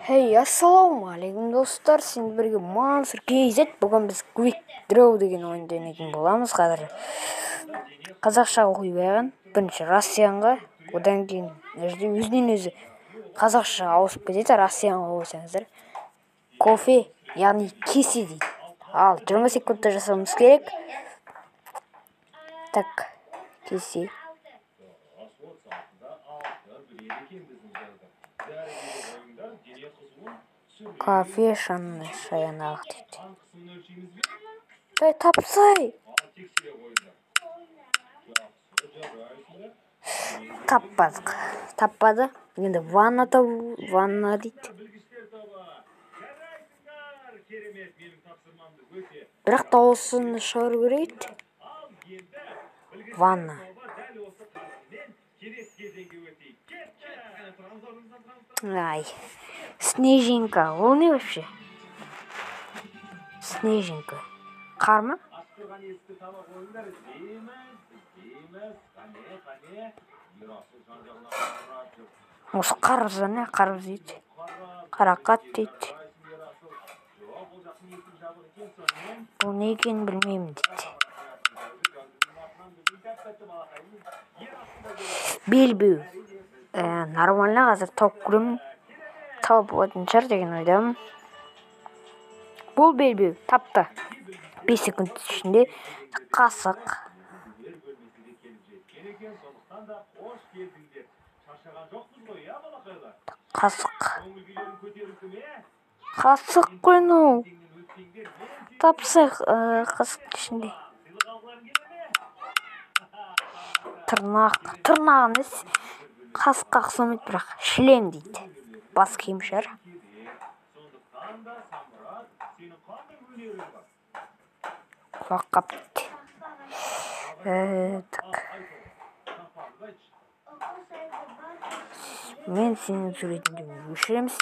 Хей, ассалаумағалейкум достар, сен бірге Мансұр KZ. Бүгін біз Quick Draw деген ойынды ойнайтын боламыз. Қазір қазақша оқи баған. Бірінші россиянға, одан кейін өзінен өзі қазақша ауысып кетеді. Россиянға қойсаңыздар. Кофе, яғни кесе дейді. Ал 20 секундта жасауымыз керек. Так, кесе. Кофе шаянақ дейді. Тапсай! Таппады. Енді ванна дейді. Бірақ дауысын шығару керек. Ванна. Ай, снежинка. Ол не вообще? Снежинка. Қар ма? Осы қарбыз не? Қарбыз дейді. Қарақат дейді. Бұл не екенін білмеймін дейді. Белбеу. Нормально, қазір тауып көремін. Тауып болатын шығар деген ойдамын. Бұл белбеу тапты. 5 секунд ішінде. Қасық. Қасық қойну. Тапсақ қасық ішінде. Тырнағын қасыққа ұқсамайды, бірақ шлем дейді. Бас киім шығар. Құлаққап дейді. Мен сенің суретіңді өшіреміз.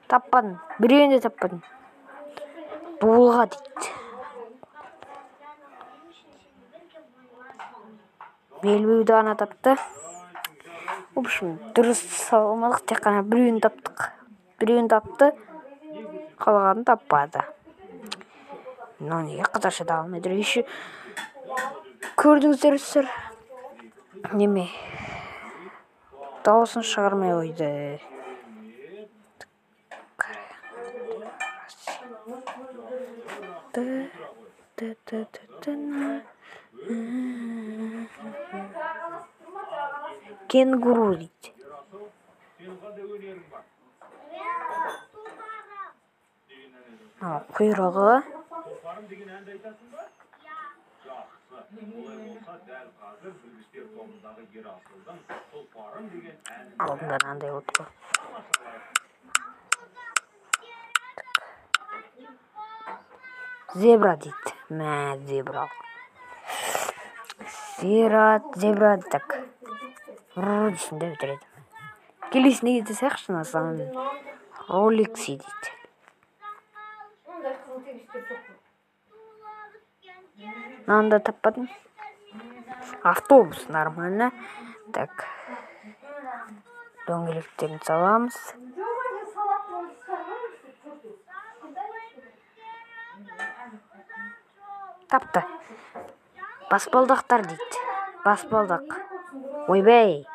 Таппадым. Біреуін де таппадым. Дуылға дейді. Белбеуді ана тапты. В общем, дұрыс салмадық, тек қана біреуін таптық. Біреуін тапты, қалғанын таппады. Но неге қазақшада алмайды? Еще көрдіңіздер сір. Неме? Дауысын шығармай қойды. Кенгуру дейді. Құйрығы. Алдында мынандай отқа. Зебра дейді. Зебра. Зебра так. Дейсінде өтіреді. Келесіне кете сәқшын асам. Ролекси дейді. Нанда таппадым. Автобус нормально. Так. Дөңгелектерін саламыз. Тапты. Баспалдақтар дейді. Баспалдақ. Ойбай.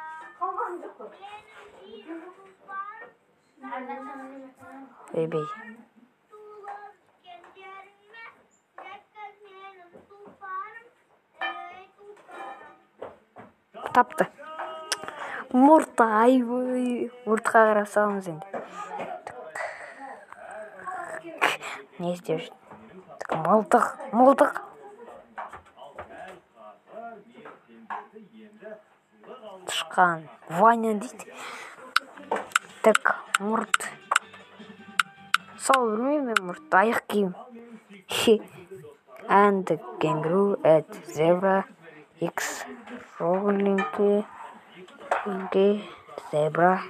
Ойбай. Тапты. Мұртқа, айбой. Мұртқа қарасамыз енді. Не істеп жүрді? Мылтық. Тышқан. Ваня дейді. Так, мұрт. Сау білмеймін мен мұрт. Аяқ киім. And the kangaroo at zebra X rolling zebra.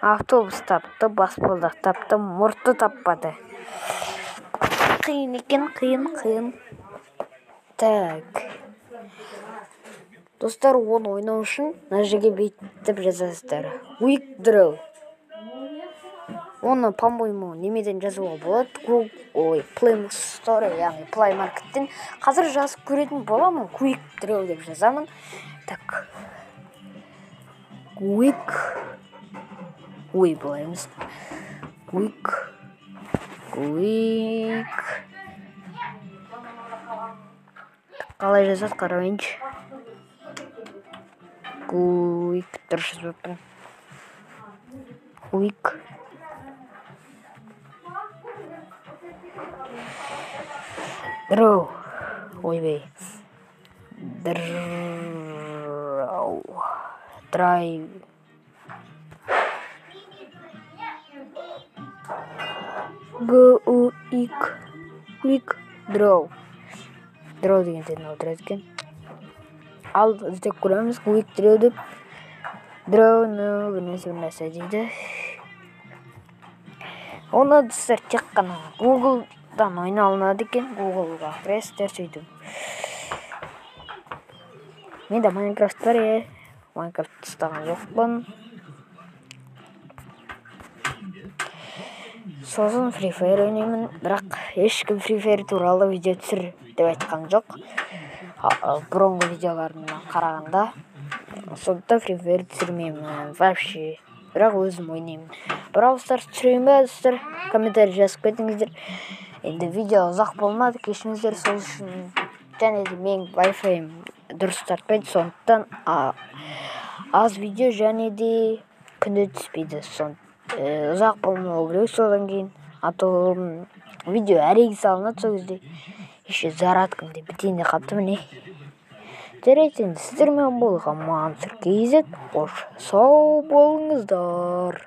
Автобус тапты, баспалдақ тапты, мұртты таппады. Қиын екен, қиын. Так. Достар, оны ойнау үшін мына жерге бүйтіп жазасыздар. Quick Draw. Оны, по-моему, немеден жазуға болады. Play Store, яғни Play Market'тен. Қазір жазып көретін боламын. Quick Draw деп жазамын. Так. Quick. Ой, болаймыз. Quick. Қалай жазады, қарайыншы. Quick. Дұрыс жазбаппын. Quick. Draw. Ойбай. Draw. Drive. Quick Draw. Draw дегендерін отырады екен. Ал іздеп көреміз. Quick Draw деп. Draw-ны бір нәрсе дейді. Оны достар тек қана Google-дан ойна алынады екен. Google-ға кіресіздер сөйтіп. Менде Minecraft бар е. Minecraft ұстаған жоқпын. Сосын Free Fire ойнаймын, бірақ ешкім Free Fire туралы видео түсір деп айтқан жоқ. Бұрынғы видеоларымнан қарағанда. Сондықтан Free Fire түсірмеймін вообще. Бірақ өзім ойнаймын. Brawl Stars түсірейін бе, достар? Комментарий жазып кетіңіздер. Енді видео ұзақ болмады, кешіріңіздер, сол үшін. Және де менің Wi-Fi-ім дұрыс тартпайды, сондықтан аз видео және де күнде түспейді. Ұзақ болмау керек содан кейін. А то видео әрең салынады сол кезде. Еще зараткам деп бітейін де қапты міне. Жарайды, енді сіздермен болған Мансұр KZ. Қош сау болыңыздар.